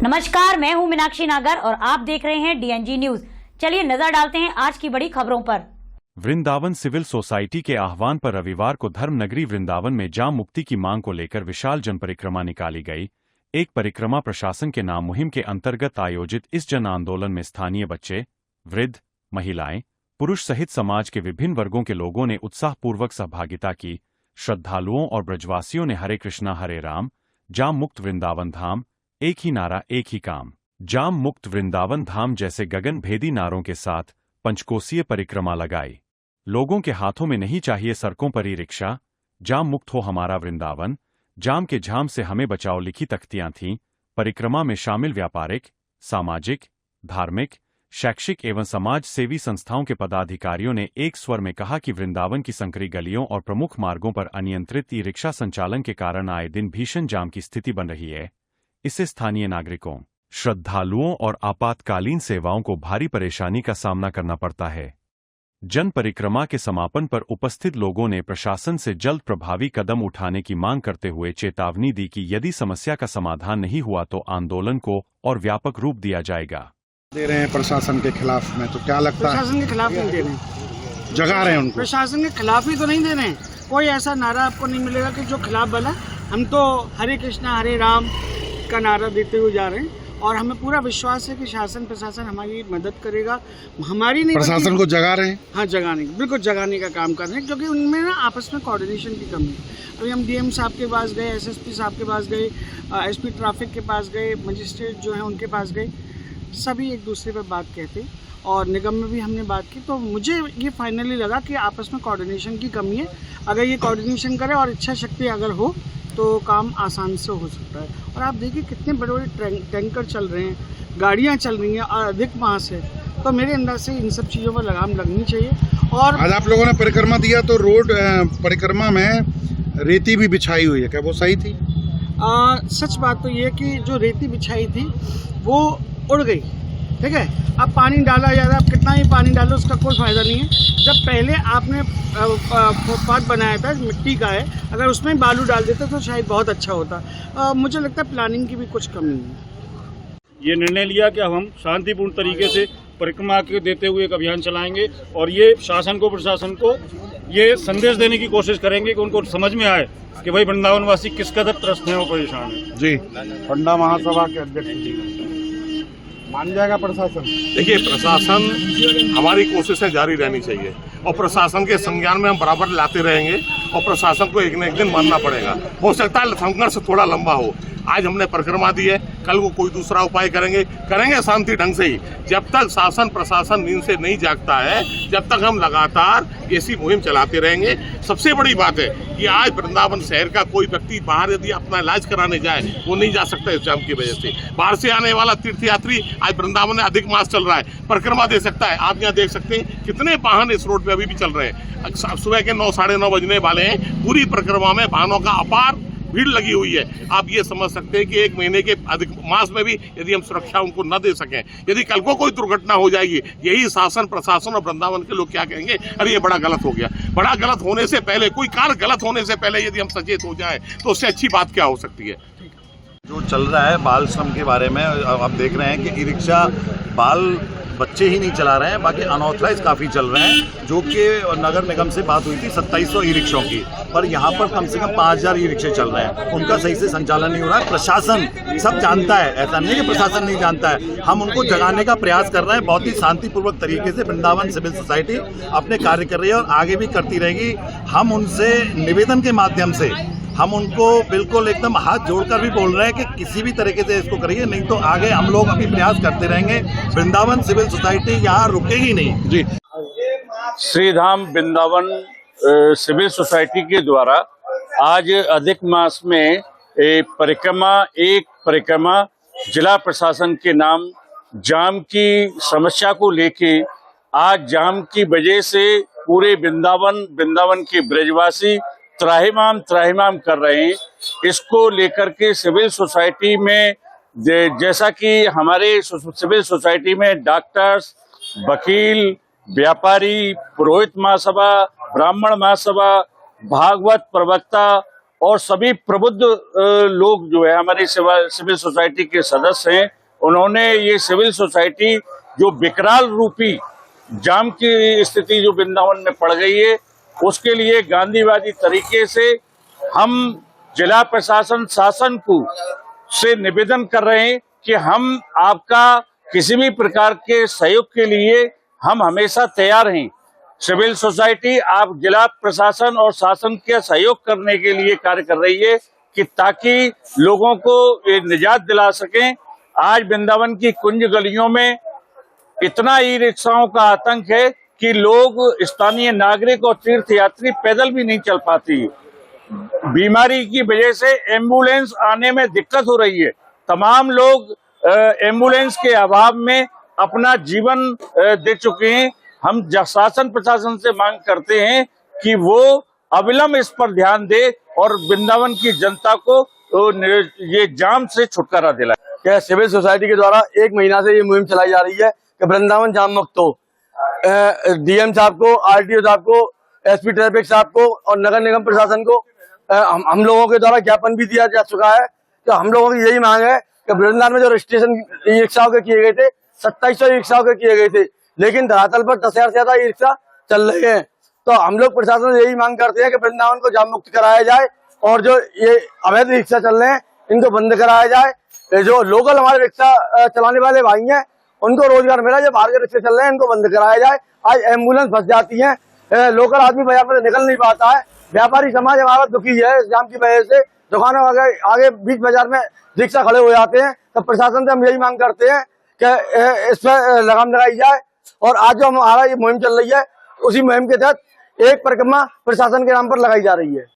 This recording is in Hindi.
नमस्कार, मैं हूं मीनाक्षी नागर और आप देख रहे हैं डीएनजी न्यूज। चलिए नजर डालते हैं आज की बड़ी खबरों पर। वृंदावन सिविल सोसाइटी के आह्वान पर रविवार को धर्म नगरी वृंदावन में जाम मुक्ति की मांग को लेकर विशाल जन परिक्रमा निकाली गई। एक परिक्रमा प्रशासन के नाम मुहिम के अंतर्गत आयोजित इस जन आंदोलन में स्थानीय बच्चे, वृद्ध, महिलाएं, पुरुष सहित समाज के विभिन्न वर्गों के लोगों ने उत्साहपूर्वक सहभागिता की। श्रद्धालुओं और ब्रजवासियों ने हरे कृष्णा हरे राम, जाम मुक्त वृंदावन धाम, एक ही नारा एक ही काम, जाम मुक्त वृंदावन धाम जैसे गगन भेदी नारों के साथ पंचकोसीय परिक्रमा लगाई। लोगों के हाथों में नहीं चाहिए सड़कों पर ई रिक्शा, जाम मुक्त हो हमारा वृंदावन, जाम के झाम से हमें बचाओ लिखी तख्तियां थीं। परिक्रमा में शामिल व्यापारिक, सामाजिक, धार्मिक, शैक्षिक एवं समाज सेवी संस्थाओं के पदाधिकारियों ने एक स्वर में कहा कि वृंदावन की संकरी गलियों और प्रमुख मार्गों पर अनियंत्रित ई रिक्शा संचालन के कारण आए दिन भीषण जाम की स्थिति बन रही है। इससे स्थानीय नागरिकों, श्रद्धालुओं और आपातकालीन सेवाओं को भारी परेशानी का सामना करना पड़ता है। जन परिक्रमा के समापन पर उपस्थित लोगों ने प्रशासन से जल्द प्रभावी कदम उठाने की मांग करते हुए चेतावनी दी कि यदि समस्या का समाधान नहीं हुआ तो आंदोलन को और व्यापक रूप दिया जाएगा। दे रहे हैं प्रशासन के खिलाफ में, तो क्या लगता है? प्रशासन के खिलाफ नहीं दे रहे हैं, जगा रहे हैं उनको। प्रशासन के खिलाफ ही तो नहीं दे रहे हैं। कोई ऐसा नारा आपको नहीं मिलेगा कि जो खिलाफ वाला। हम तो हरे कृष्णा हरे राम का नारा देते हुए जा रहे हैं और हमें पूरा विश्वास है कि शासन प्रशासन हमारी मदद करेगा। हमारी नहीं, प्रशासन को जगा रहे हैं। हाँ, जगाने, बिल्कुल जगाने का काम कर रहे हैं, क्योंकि उनमें ना आपस में कोऑर्डिनेशन की कमी है। अभी हम डीएम साहब के पास गए, एसएसपी साहब के पास गए, एसपी ट्रैफिक के पास गए, मजिस्ट्रेट जो है उनके पास गए, सभी एक दूसरे पर बात कहते और निगम में भी हमने बात की। तो मुझे ये फाइनली लगा कि आपस में कोऑर्डिनेशन की कमी है। अगर ये कोऑर्डिनेशन करे और इच्छा शक्ति अगर हो तो काम आसान से हो सकता है। और आप देखिए कितने बड़े बड़े टैंकर चल रहे हैं, गाड़ियां चल रही हैं और अधिक मास है, तो मेरे अंदाज से इन सब चीज़ों पर लगाम लगनी चाहिए। और आज आप लोगों ने परिक्रमा दिया तो रोड परिक्रमा में रेती भी बिछाई हुई है, क्या वो सही थी? सच बात तो ये कि जो रेती बिछाई थी वो उड़ गई, ठीक है। अब पानी डाला जा रहा है, अब कितना ही पानी डालो उसका कोई फ़ायदा नहीं है। जब पहले आपने फुटपाथ बनाया था, मिट्टी का है, अगर उसमें बालू डाल देते तो शायद बहुत अच्छा होता। मुझे लगता है प्लानिंग की भी कुछ कमी है। ये निर्णय लिया कि हम शांतिपूर्ण तरीके से परिक्रमा के देते हुए एक अभियान चलाएंगे और ये शासन को, प्रशासन को ये संदेश देने की कोशिश करेंगे कि उनको समझ में आए कि भाई वृंदावन वासी किस कदर त्रस्त हैं और परेशान हैं। जी, पंडा महासभा के अध्यक्ष जी, मान जाएगा प्रशासन? देखिए, प्रशासन, हमारी कोशिशें जारी रहनी चाहिए और प्रशासन के संज्ञान में हम बराबर लाते रहेंगे और प्रशासन को एक न एक दिन मानना पड़ेगा। हो सकता है संघर्ष थोड़ा लंबा हो। आज हमने परिक्रमा दी है, कल वो कोई दूसरा उपाय करेंगे शांति ढंग से ही। जब तक शासन प्रशासन नींद से नहीं जागता है, जब तक हम लगातार ऐसी मुहिम चलाते रहेंगे। सबसे बड़ी बात है कि आज वृंदावन शहर का कोई व्यक्ति बाहर यदि अपना इलाज कराने जाए वो नहीं जा सकता इस जाम की वजह से। बाहर से आने वाला तीर्थयात्री, आज वृंदावन में अधिक मास चल रहा है, परिक्रमा दे सकता है। आप यहाँ देख सकते हैं कितने वाहन इस रोड पे अभी भी चल रहे हैं। सुबह के 9 साढ़े 9 बजने वाले हैं। पूरी परिक्रमा में वाहनों का अपार भीड़ लगी हुई है। आप ये समझ सकते हैं कि एक महीने के अधिक मास में भी यदि हम सुरक्षा उनको न दे सकें, यदि कल को कोई दुर्घटना हो जाएगी, यही शासन प्रशासन और वृंदावन के लोग क्या कहेंगे, अरे ये बड़ा गलत हो गया। बड़ा गलत होने से पहले, कोई कार्य गलत होने से पहले यदि हम सचेत हो जाएं तो उससे अच्छी बात क्या हो सकती है। जो चल रहा है बाल श्रम के बारे में, आप देख रहे हैं कि ई रिक्शा बाल बच्चे ही नहीं चला रहे हैं, बाकी अनऑथराइज काफ़ी चल रहे हैं। जो कि नगर निगम से बात हुई थी 2700 ई रिक्शों की, पर यहाँ पर कम से कम 5000 ई रिक्शे चल रहे हैं। उनका सही से संचालन नहीं हो रहा है। प्रशासन सब जानता है, ऐसा नहीं है कि प्रशासन नहीं जानता है। हम उनको जगाने का प्रयास कर रहे हैं। बहुत ही शांतिपूर्वक तरीके से वृंदावन सिविल सोसाइटी अपने कार्य कर रही है और आगे भी करती रहेगी। हम उनसे निवेदन के माध्यम से हम उनको बिल्कुल एकदम हाथ जोड़कर भी बोल रहे हैं कि किसी भी तरीके से इसको करिए, नहीं तो आगे हम लोग अभी प्रयास करते रहेंगे। वृंदावन सिविल सोसाइटी यहाँ रुकेगी नहीं। जी, श्रीधाम वृंदावन सिविल सोसाइटी के द्वारा आज अधिक मास में एक परिक्रमा जिला प्रशासन के नाम जाम की समस्या को लेके, आज जाम की वजह से पूरे वृंदावन के ब्रजवासी त्राहिमाम कर रहे हैं। इसको लेकर के सिविल सोसाइटी में, जैसा कि हमारे सिविल सोसाइटी में डॉक्टर्स, वकील, व्यापारी, पुरोहित महासभा, ब्राह्मण महासभा, भागवत प्रवक्ता और सभी प्रबुद्ध लोग जो है हमारी सिविल सोसाइटी के सदस्य हैं, उन्होंने ये सिविल सोसाइटी जो विकराल रूपी जाम की स्थिति जो वृंदावन में पड़ गई है, उसके लिए गांधीवादी तरीके से हम जिला प्रशासन शासन को से निवेदन कर रहे हैं कि हम आपका किसी भी प्रकार के सहयोग के लिए हम हमेशा तैयार हैं। सिविल सोसाइटी आप जिला प्रशासन और शासन के सहयोग करने के लिए कार्य कर रही है कि ताकि लोगों को ये निजात दिला सकें। आज वृंदावन की कुंज गलियों में इतना ई रिक्शाओं का आतंक है कि लोग, स्थानीय नागरिक और तीर्थ यात्री पैदल भी नहीं चल पाती। बीमारी की वजह से एम्बुलेंस आने में दिक्कत हो रही है। तमाम लोग एम्बुलेंस के अभाव में अपना जीवन दे चुके हैं। हम शासन प्रशासन से मांग करते हैं कि वो अविलंब इस पर ध्यान दे और वृंदावन की जनता को ये जाम से छुटकारा दिलाए। क्या सिविल सोसाइटी के द्वारा 1 महीना से ये मुहिम चलाई जा रही है कि वृंदावन जाम मुक्त हो। डीएम साहब को, आरटीओ साहब को, एसपी ट्रैफिक साहब को और नगर निगम प्रशासन को हम लोगों के द्वारा ज्ञापन भी दिया जा चुका है। तो हम लोगों की यही मांग है कि वृंदावन में जो रजिस्ट्रेशन ई रिक्शाओं के किए गए थे, 2700 ई रिक्शाओं के किए गए थे, लेकिन धरातल पर 10,000 से ज्यादा ई रिक्शा चल रहे हैं। तो हम लोग प्रशासन से यही मांग करते हैं कि वृंदावन को जाम मुक्त कराया जाए और जो ये अवैध रिक्शा चल रहे हैं इनको बंद कराया जाए। जो लोकल हमारे रिक्शा चलाने वाले भाई हैं उनको रोजगार मिला, जो बाहर के रिक्शे चल रहे हैं इनको बंद कराया जाए। आज एम्बुलेंस फंस जाती है, लोकल आदमी बाजार में निकल नहीं पाता है। व्यापारी समाज हमारा दुखी है इस जाम की वजह से। दुकानों आगे बीच बाजार में रिक्शा खड़े हो जाते हैं। तो प्रशासन से हम यही मांग करते हैं कि इस पर लगाम लगाई जाए। और आज जो हमारा ये मुहिम चल रही है, उसी मुहिम के तहत एक परिक्रमा प्रशासन के नाम पर लगाई जा रही है।